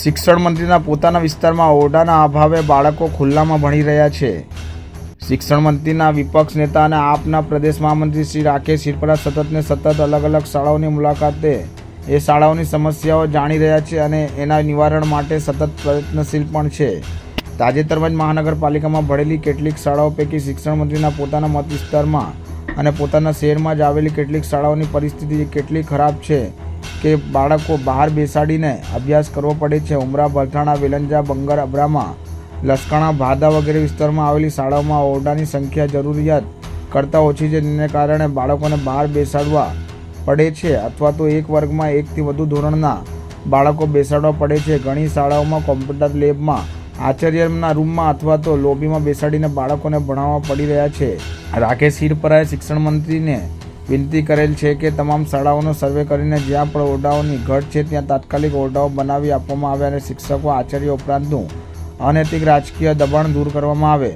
શિક્ષણ મંત્રીના પોતાના વિસ્તારમાં ઓરડાના અભાવે બાળકો ખુલ્લામાં ભણી રહ્યા છે। શિક્ષણ મંત્રીના વિપક્ષ નેતા અને આપના પ્રદેશ મહામંત્રી શ્રી રાકેશ હિરપરા સતત અલગ અલગ શાળાઓની મુલાકાતે એ શાળાઓની સમસ્યાઓ જાણી રહ્યા છે અને એના નિવારણ માટે સતત પ્રયત્નશીલ પણ છે। તાજેતરમાં જ મહાનગરપાલિકામાં ભળેલી કેટલીક શાળાઓ પૈકી શિક્ષણ મંત્રીના પોતાના મત વિસ્તારમાં અને પોતાના શહેરમાં જ આવેલી કેટલીક શાળાઓની પરિસ્થિતિ કેટલી ખરાબ છે કે બાળકો બહાર બેસાડીને અભ્યાસ કરવો પડે છે। ઉમરા, ભલથાણા, વેલંજા, બંગર, અબ્રામા, લસકાણા, ભાદા વગેરે વિસ્તારમાં આવેલી શાળાઓમાં ઓરડાની સંખ્યા જરૂરિયાત કરતાં ઓછી છે, જેને કારણે બાળકોને બહાર બેસાડવા પડે છે અથવા તો એક વર્ગમાં એકથી વધુ ધોરણના બાળકો બેસાડવા પડે છે। ઘણી શાળાઓમાં કોમ્પ્યુટર લેબમાં, આચાર્યના રૂમમાં અથવા તો લોબીમાં બેસાડીને બાળકોને ભણાવવા પડી રહ્યા છે। રાકેશ હિરપરાએ શિક્ષણ મંત્રીને વિનંતી કરેલ છે કે તમામ શાળાઓનો સર્વે કરીને જ્યાં પણ ઓરડાઓની ઘટ છે ત્યાં તાત્કાલિક ઓરડાઓ બનાવી આપવામાં આવે અને શિક્ષકો, આચાર્ય ઉપરાંતનું અનૈતિક રાજકીય દબાણ દૂર કરવામાં આવે।